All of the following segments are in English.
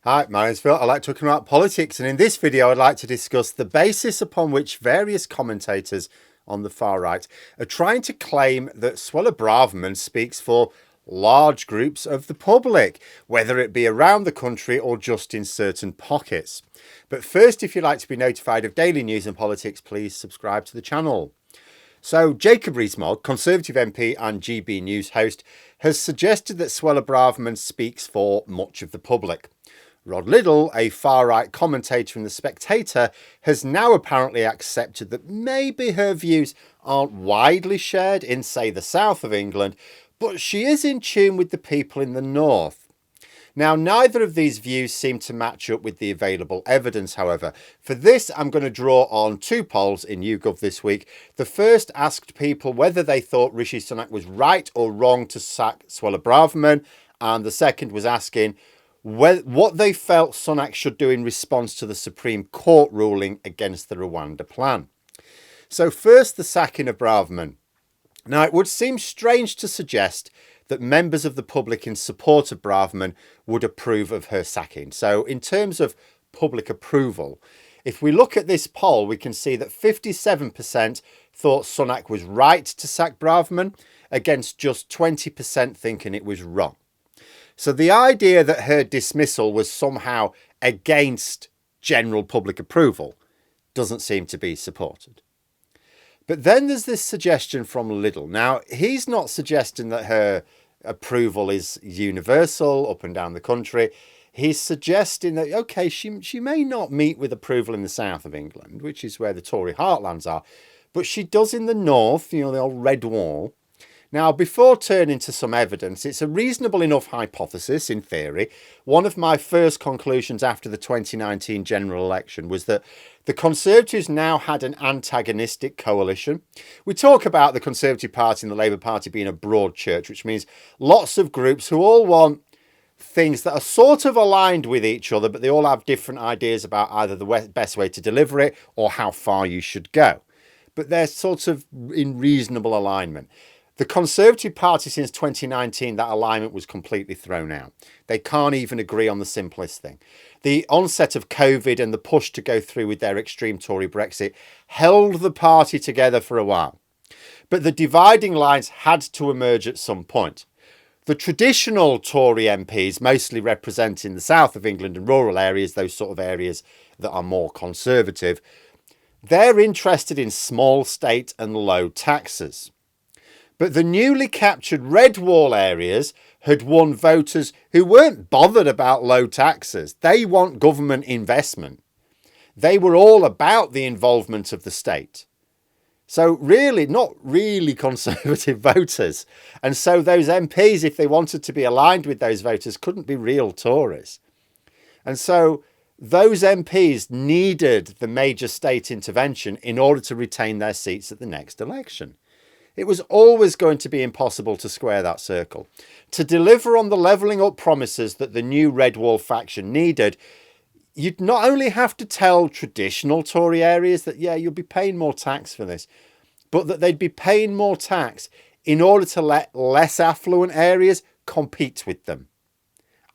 Hi, my name's Phil. I like talking about politics, and in this video, I'd like to discuss the basis upon which various commentators on the far right are trying to claim that Suella Braverman speaks for large groups of the public, whether it be around the country or just in certain pockets. But first, if you'd like to be notified of daily news and politics, please subscribe to the channel. So, Jacob Rees-Mogg, Conservative MP and GB News host, has suggested that Suella Braverman speaks for much of the public. Rod Liddle, a far-right commentator in The Spectator, has now apparently accepted that maybe her views aren't widely shared in, say, the south of England, but she is in tune with the people in the north. Now, neither of these views seem to match up with the available evidence, however. For this, I'm going to draw on two polls in YouGov this week. The first asked people whether they thought Rishi Sunak was right or wrong to sack Suella Braverman, and the second was asking what they felt Sunak should do in response to the Supreme Court ruling against the Rwanda plan. So first, the sacking of Braverman. Now, it would seem strange to suggest that members of the public in support of Braverman would approve of her sacking. So in terms of public approval, if we look at this poll, we can see that 57% thought Sunak was right to sack Braverman, against just 20% thinking it was wrong. So the idea that her dismissal was somehow against general public approval doesn't seem to be supported. But then there's this suggestion from Liddle. Now, he's not suggesting that her approval is universal up and down the country. He's suggesting that, okay, she may not meet with approval in the south of England, which is where the Tory heartlands are, but she does in the north, the old red wall. Now, before turning to some evidence, it's a reasonable enough hypothesis in theory. One of my first conclusions after the 2019 general election was that the Conservatives now had an antagonistic coalition. We talk about the Conservative Party and the Labour Party being a broad church, which means lots of groups who all want things that are sort of aligned with each other, but they all have different ideas about either the best way to deliver it or how far you should go. But they're sort of in reasonable alignment. The Conservative Party, since 2019, that alignment was completely thrown out. They can't even agree on the simplest thing. The onset of COVID and the push to go through with their extreme Tory Brexit held the party together for a while. But the dividing lines had to emerge at some point. The traditional Tory MPs, mostly representing the south of England and rural areas, those sort of areas that are more conservative, they're interested in small state and low taxes. But the newly captured red wall areas had won voters who weren't bothered about low taxes. They want government investment. They were all about the involvement of the state. So really, not really conservative voters. And so those MPs, if they wanted to be aligned with those voters, couldn't be real Tories. And so those MPs needed the major state intervention in order to retain their seats at the next election. It was always going to be impossible to square that circle. To deliver on the levelling up promises that the new Red Wall faction needed, you'd not only have to tell traditional Tory areas that, yeah, you'll be paying more tax for this, but that they'd be paying more tax in order to let less affluent areas compete with them.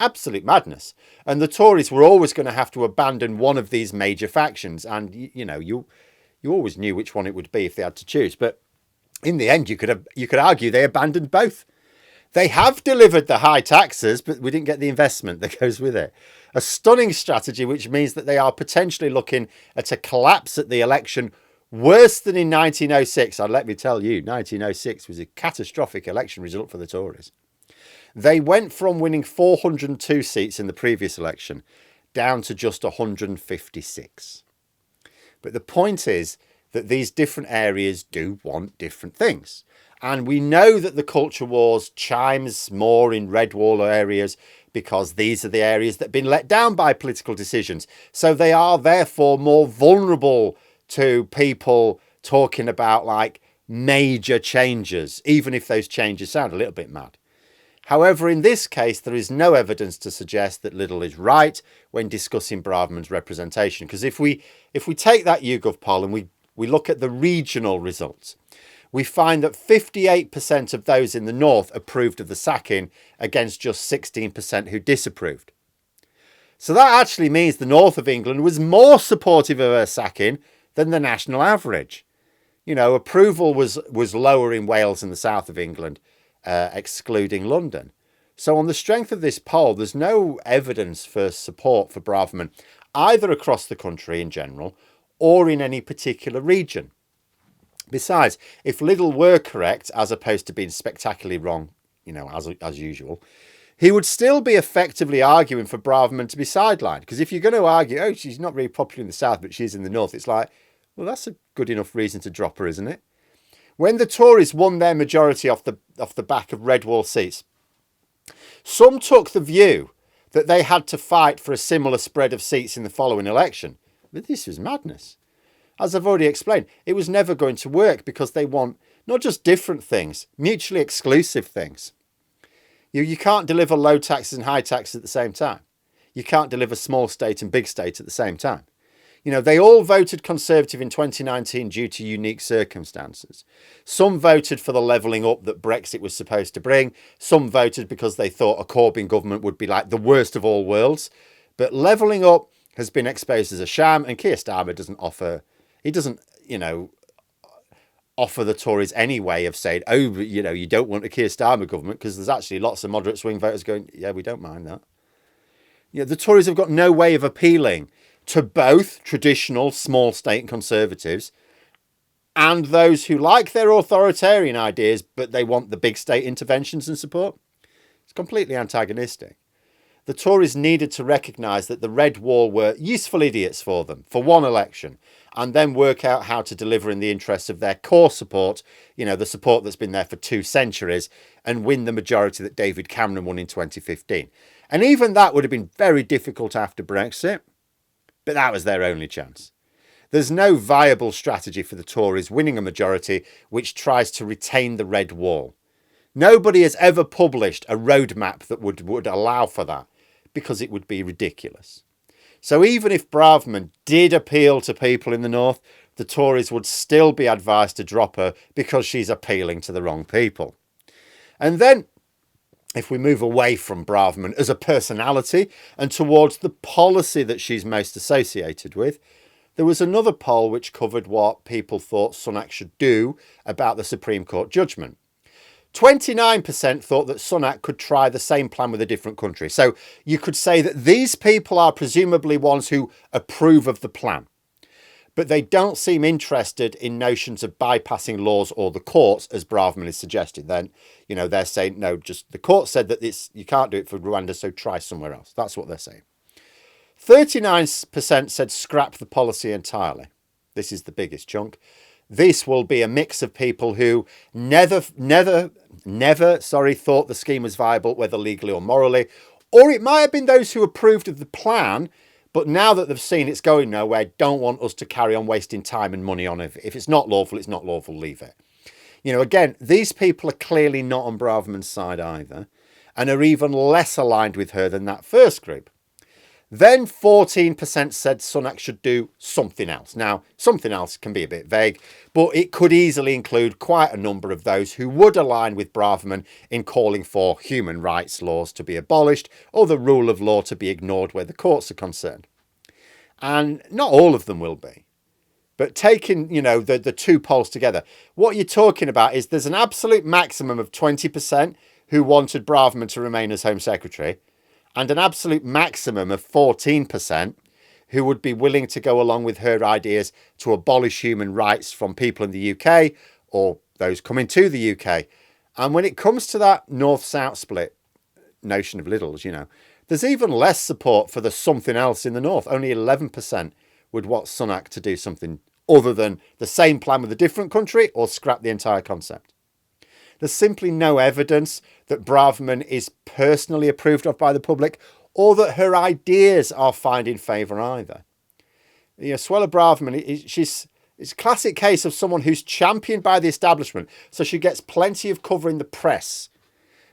Absolute madness. And the Tories were always going to have to abandon one of these major factions. And, you always knew which one it would be if they had to choose. But in the end, you could argue they abandoned both. They have delivered the high taxes, but we didn't get the investment that goes with it. A stunning strategy, which means that they are potentially looking at a collapse at the election worse than in 1906. And let me tell you, 1906 was a catastrophic election result for the Tories. They went from winning 402 seats in the previous election down to just 156. But the point is that these different areas do want different things. And we know that the culture wars chimes more in red wall areas because these are the areas that have been let down by political decisions. So they are therefore more vulnerable to people talking about like major changes, even if those changes sound a little bit mad. However, in this case, there is no evidence to suggest that Liddle is right when discussing Braverman's representation. Because if we take that YouGov poll and we look at the regional results, we find that 58% of those in the north approved of the sacking against just 16% who disapproved. So that actually means the north of England was more supportive of her sacking than the national average. You know, approval was lower in Wales and the south of England, excluding London. So on the strength of this poll, there's no evidence for support for Braverman, either across the country in general or in any particular region. Besides, if Liddell were correct, as opposed to being spectacularly wrong, you know, as usual, he would still be effectively arguing for Braverman to be sidelined. Because if you're going to argue, oh, she's not really popular in the south, but she's in the north, it's like, well, that's a good enough reason to drop her, isn't it? When the Tories won their majority off the back of red wall seats, some took the view that they had to fight for a similar spread of seats in the following election. But this was madness. As I've already explained, it was never going to work because they want not just different things, mutually exclusive things. You can't deliver low taxes and high taxes at the same time. You can't deliver small state and big state at the same time. You know, they all voted Conservative in 2019 due to unique circumstances. Some voted for the levelling up that Brexit was supposed to bring. Some voted because they thought a Corbyn government would be like the worst of all worlds. But levelling up has been exposed as a sham, and Keir Starmer doesn't offer the Tories any way of saying, oh, you know, you don't want a Keir Starmer government, because there's actually lots of moderate swing voters going, yeah, we don't mind that. You know, the Tories have got no way of appealing to both traditional small state Conservatives and those who like their authoritarian ideas, but they want the big state interventions and support. It's completely antagonistic. The Tories needed to recognise that the Red Wall were useful idiots for them for one election, and then work out how to deliver in the interests of their core support, you know, the support that's been there for 2 centuries, and win the majority that David Cameron won in 2015. And even that would have been very difficult after Brexit, but that was their only chance. There's no viable strategy for the Tories winning a majority which tries to retain the Red Wall. Nobody has ever published a roadmap that would allow for that, because it would be ridiculous. So even if Braverman did appeal to people in the north, the Tories would still be advised to drop her because she's appealing to the wrong people. And then, if we move away from Braverman as a personality and towards the policy that she's most associated with, there was another poll which covered what people thought Sunak should do about the Supreme Court judgment. 29% thought that Sunak could try the same plan with a different country. So you could say that these people are presumably ones who approve of the plan, but they don't seem interested in notions of bypassing laws or the courts, as Braverman is suggesting. Then, you know, they're saying, no, just the court said that you can't do it for Rwanda, so try somewhere else. That's what they're saying. 39% said scrap the policy entirely. This is the biggest chunk. This will be a mix of people who never thought the scheme was viable, whether legally or morally. Or it might have been those who approved of the plan, but now that they've seen it's going nowhere, don't want us to carry on wasting time and money on it. If it's not lawful, it's not lawful, leave it. You know, again, these people are clearly not on Braverman's side either, and are even less aligned with her than that first group. Then 14% said Sunak should do something else. Now, something else can be a bit vague, but it could easily include quite a number of those who would align with Braverman in calling for human rights laws to be abolished or the rule of law to be ignored where the courts are concerned. And not all of them will be. But taking, you know, the 2 polls together, what you're talking about is there's an absolute maximum of 20% who wanted Braverman to remain as Home Secretary, and an absolute maximum of 14% who would be willing to go along with her ideas to abolish human rights from people in the UK or those coming to the UK. And when it comes to that north-south split notion of Liddell's, you know, there's even less support for the something else in the north. Only 11% would want Sunak to do something other than the same plan with a different country or scrap the entire concept. There's simply no evidence that Braverman is personally approved of by the public or that her ideas are finding favour either. You know, Suella Braverman, she's a classic case of someone who's championed by the establishment, so she gets plenty of cover in the press.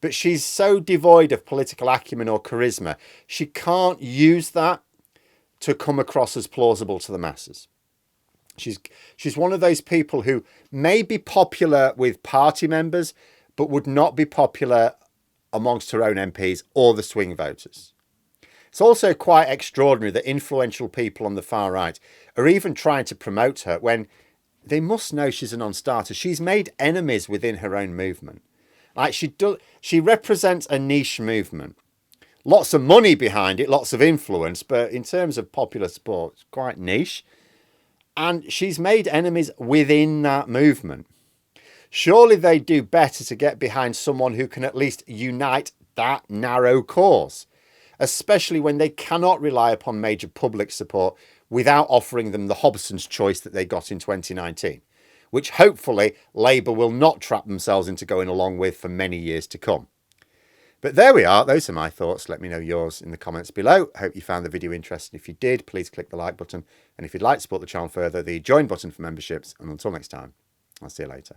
But she's so devoid of political acumen or charisma, she can't use that to come across as plausible to the masses. She's one of those people who may be popular with party members, but would not be popular amongst her own MPs or the swing voters. It's also quite extraordinary that influential people on the far right are even trying to promote her when they must know she's a non-starter. She's made enemies within her own movement. Like she represents a niche movement. Lots of money behind it, lots of influence, but in terms of popular sport, it's quite niche. And she's made enemies within that movement. Surely they'd do better to get behind someone who can at least unite that narrow cause, especially when they cannot rely upon major public support without offering them the Hobson's choice that they got in 2019, which hopefully Labour will not trap themselves into going along with for many years to come. But there we are. Those are my thoughts. Let me know yours in the comments below. Hope you found the video interesting. If you did, please click the like button. And if you'd like to support the channel further, the join button for memberships. And until next time, I'll see you later.